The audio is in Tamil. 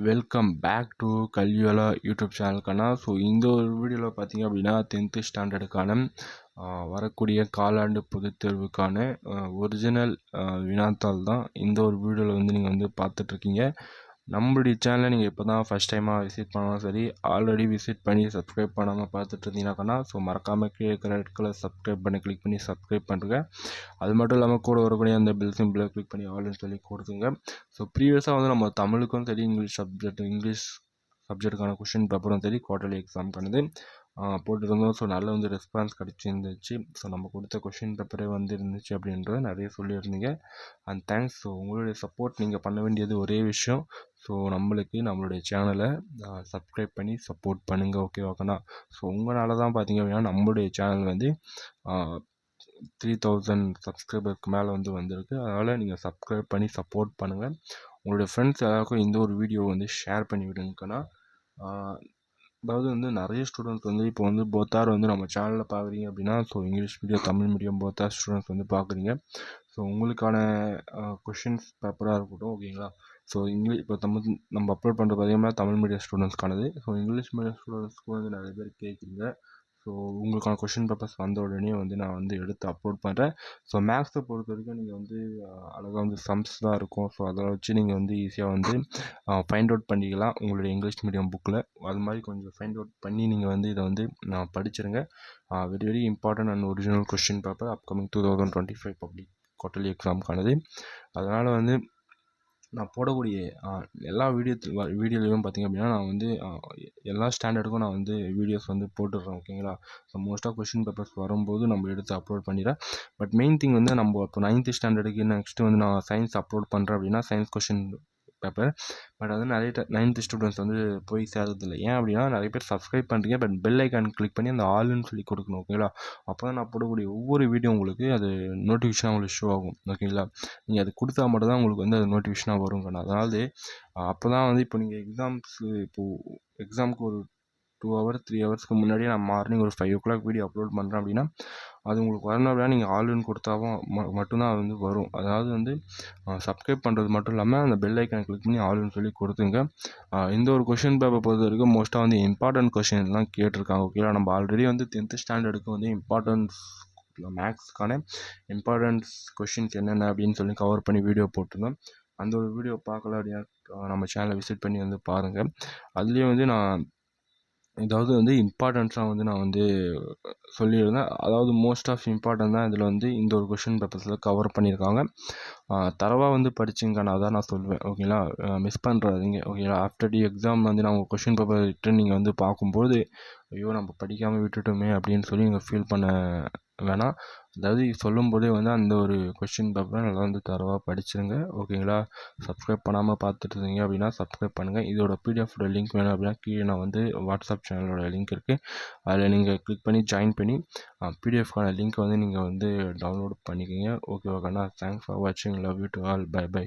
Welcome back to Kalviyola YouTube சேனலுக்கான. ஸோ இந்த ஒரு வீடியோவில் பார்த்தீங்க அப்படின்னா 10th ஸ்டாண்டர்டுக்கான வரக்கூடிய காலாண்டு பொதுத் தேர்வுக்கான ஒரிஜினல் வினாத்தாள் தான் இந்த ஒரு வீடியோவில் வந்து நீங்கள் வந்து பார்த்துட்ருக்கீங்க. நம்மளுடைய சேனலை நீங்கள் இப்போ தான் ஃபஸ்ட் டைமாக விசிட் பண்ணாலும் சரி, ஆல்ரெடி விசிட் பண்ணி சப்ஸ்கிரைப் பண்ணாமல் பார்த்துட்டு இருந்தீங்கன்னாக்கா ஸோ மறக்காமல் கீழே இருக்கிற ரெட் கலர் சப்ஸ்கிரைப் பண்ணி கிளிக் பண்ணி சப்ஸ்கிரைப் பண்ணுறேங்க. அது மட்டும் இல்லாமல் கூட வரக்கூடிய அந்த பெல் சிம்பிளை கிளிக் பண்ணி ஆல்னு சொல்லி கொடுத்துங்க. ஸோ ப்ரீவியஸாக வந்து நம்ம தமிழுக்கும் சரி, இங்கிலீஷ் சப்ஜெக்ட்டுக்கான கொஷின் பேப்பரும் சரி, குவார்டர்லி எக்ஸாமுக்கானது போட்டுருந்தோம். ஸோ நல்ல வந்து ரெஸ்பான்ஸ் கிடச்சிருந்துச்சு. ஸோ நம்ம கொடுத்த கொஷின் பேப்பரே வந்து இருந்துச்சு அப்படின்றத நிறைய சொல்லியிருந்தீங்க. And thanks. ஸோ உங்களுடைய சப்போர்ட் நீங்கள் பண்ண வேண்டியது ஒரே விஷயம். ஸோ நம்மளுடைய சேனலை சப்ஸ்கிரைப் பண்ணி சப்போர்ட் பண்ணுங்கள். ஓகேவாக்கண்ணா? ஸோ உங்களால் தான் பார்த்தீங்க அப்படின்னா நம்மளுடைய சேனல் வந்து 3000 சப்ஸ்கிரைபருக்கு மேலே வந்து வந்திருக்கு. அதனால் நீங்கள் சப்ஸ்கிரைப் பண்ணி சப்போர்ட் பண்ணுங்கள். உங்களுடைய ஃப்ரெண்ட்ஸ் எல்லாருக்கும் இந்த ஒரு வீடியோ வந்து ஷேர் பண்ணி விடுங்கண்ணா. அதாவது வந்து நிறைய ஸ்டூடெண்ட்ஸ் வந்து இப்போ வந்து போத்தார் வந்து நம்ம சேனலில் பார்க்குறீங்க அப்படின்னா, so English medium Tamil medium போத்தார் ஸ்டூடெண்ட்ஸ் வந்து பார்க்குறீங்க. ஸோ உங்களுக்கான கொஷின்ஸ் பேப்பராக இருக்கட்டும். ஓகேங்களா? ஸோ இப்போ நம்ம அப்லோட் பண்ணுறது பார்த்தீங்கன்னா தமிழ் மீடியம் ஸ்டூடெண்ட்ஸ்க்கானது. ஸோ இங்கிலீஷ் மீடியம் ஸ்டூடெண்ட்ஸ்க்கு வந்து நிறைய பேர் கேட்குறீங்க. ஸோ உங்களுக்கான கொஷின் பேப்பர்ஸ் வந்த உடனே வந்து நான் வந்து எடுத்து அப்லோட் பண்ணுறேன். ஸோ மேக்ஸை பொறுத்த வரைக்கும் நீங்கள் வந்து அழகாக வந்து சம்ஸ் தான் இருக்கும். ஸோ அதை வச்சு நீங்கள் வந்து ஈஸியாக வந்து ஃபைண்ட் அவுட் பண்ணிக்கலாம் உங்களுடைய இங்கிலீஷ் மீடியம் புக்கில். அது மாதிரி கொஞ்சம் ஃபைண்ட் அவுட் பண்ணி நீங்கள் வந்து இதை வந்து படிச்சிருங்க. Very very important and original question paper upcoming 2025 public quarterly எக்ஸாமுக்கானது. அதனால் வந்து நான் போடக்கூடிய எல்லா வீடியோலையும் பார்த்திங்க அப்படின்னா நான் வந்து எல்லா ஸ்டாண்டர்டுக்கும் நான் வந்து வீடியோஸ் வந்து போட்டுடுறேன். ஓகேங்களா? ஸோ மோஸ்ட்டாக கொஷின் பேப்பர்ஸ் வரும்போது நம்ம எடுத்து அப்லோட் பண்ணிடுறேன். பட் மெயின் திங் வந்து நம்ம இப்போ 9th ஸ்டாண்டர்டுக்கு நெக்ஸ்ட்டு வந்து நான் சயின்ஸ் அப்லோட் பண்ணுறேன் அப்படின்னா சயின்ஸ் கொஷின் பேப்பர். பட் அது நிறைய 9th ஸ்டூடெண்ட்ஸ் வந்து போய் சேர்றதில்லை. ஏன் அப்படின்னா நிறைய பேர் சப்ஸ்கிரைப் பண்ணுறீங்க, பட் பெல் ஐக்கான் கிளிக் பண்ணி அந்த ஆல்னு சொல்லி கொடுக்கணும். ஓகேங்களா? அப்போ தான் நான் போடக்கூடிய ஒவ்வொரு வீடியோ உங்களுக்கு அது நோட்டிஃபிகேஷனாக உங்களுக்கு ஷோ ஆகும். ஓகேங்களா? நீங்கள் அது கொடுத்தா மட்டும் தான் உங்களுக்கு வந்து அது நோட்டிஃபிகேஷனாக வருங்கண்ணா. அதாவது அப்போ தான் வந்து இப்போ நீங்கள் எக்ஸாமுக்கு ஒரு 2 hours 3 ஹவர்ஸ்க்கு முன்னாடியே நான் மார்னிங் ஒரு 5 o'clock வீடியோ அப்லோட் பண்ணுறேன் அப்படின்னா அது உங்களுக்கு வரணும் அப்படின்னா நீங்கள் ஆல்னு கொடுத்தாவும் மட்டும்தான் அது வந்து வரும். அதாவது வந்து சப்ஸ்கிரைப் பண்ணுறது மட்டும் இல்லாமல் அந்த பெல் ஐக்கானை கிளிக் பண்ணி ஆல்னு சொல்லி கொடுத்துங்க. இந்த ஒரு கொஷின் பேப்பர் பொறுத்த வரைக்கும் மோஸ்ட்டாக வந்து இம்பார்ட்டன்ட் கொஷின்லாம் கேட்டிருக்காங்க. ஓகேங்களா? நம்ம ஆல்ரெடி வந்து 10th ஸ்டாண்டர்டுக்கு வந்து மேக்ஸ்க்கான இம்பார்ட்டன்ஸ் கொஷின்ஸ் என்னென்ன அப்படின்னு சொல்லி கவர் பண்ணி வீடியோ போட்டிருந்தோம். அந்த ஒரு வீடியோ பார்க்கல அப்படின்னா நம்ம சேனலை விசிட் பண்ணி வந்து பாருங்கள். அதுலேயே வந்து நான் ஏதாவது வந்து இம்பார்ட்டன்ஸாக வந்து நான் வந்து சொல்லியிருந்தேன். அதாவது மோஸ்ட் ஆஃப் இம்பார்ட்டன்ட் தான் இதில் வந்து இந்த ஒரு கொஷின் பேப்பர்ஸில் கவர் பண்ணியிருக்காங்க. தரவாக வந்து படிச்சுங்க, நான் அதான் நான் சொல்லுவேன். ஓகேங்களா? மிஸ் பண்ணுறாதீங்க. ஓகேங்களா? ஆஃப்டர் தி எக்ஸாம் வந்து நான் உங்கள் கொஷின் பேப்பர் ரிட்டன் நீங்கள் வந்து பார்க்கும்போது ஐயோ நம்ம படிக்காமல் விட்டுட்டோமே அப்படின்னு சொல்லி நீங்கள் ஃபீல் பண்ண வேணாம். அதாவது சொல்லும்போதே வந்து அந்த ஒரு கொஷின் பேப்பரை நல்லா வந்து தரவாக படிச்சுருங்க. ஓகேங்களா? சப்ஸ்கிரைப் பண்ணாமல் பார்த்துட்டு இருந்தீங்க அப்படின்னா சப்ஸ்கிரைப் பண்ணுங்கள். இதோட பிடிஎஃபோட லிங்க் வேணும் அப்படின்னா கீழே நான் வந்து வாட்ஸ்அப் சேனலோட லிங்க் இருக்குது, அதில் நீங்கள் கிளிக் பண்ணி ஜாயின் பண்ணி பிடிஎஃப்கான லிங்க் வந்து நீங்கள் வந்து டவுன்லோட் பண்ணிக்கோங்க. ஓகேவாக்கண்ணா? தேங்க்ஸ் ஃபார் வாட்சிங். Love you to all. Bye by.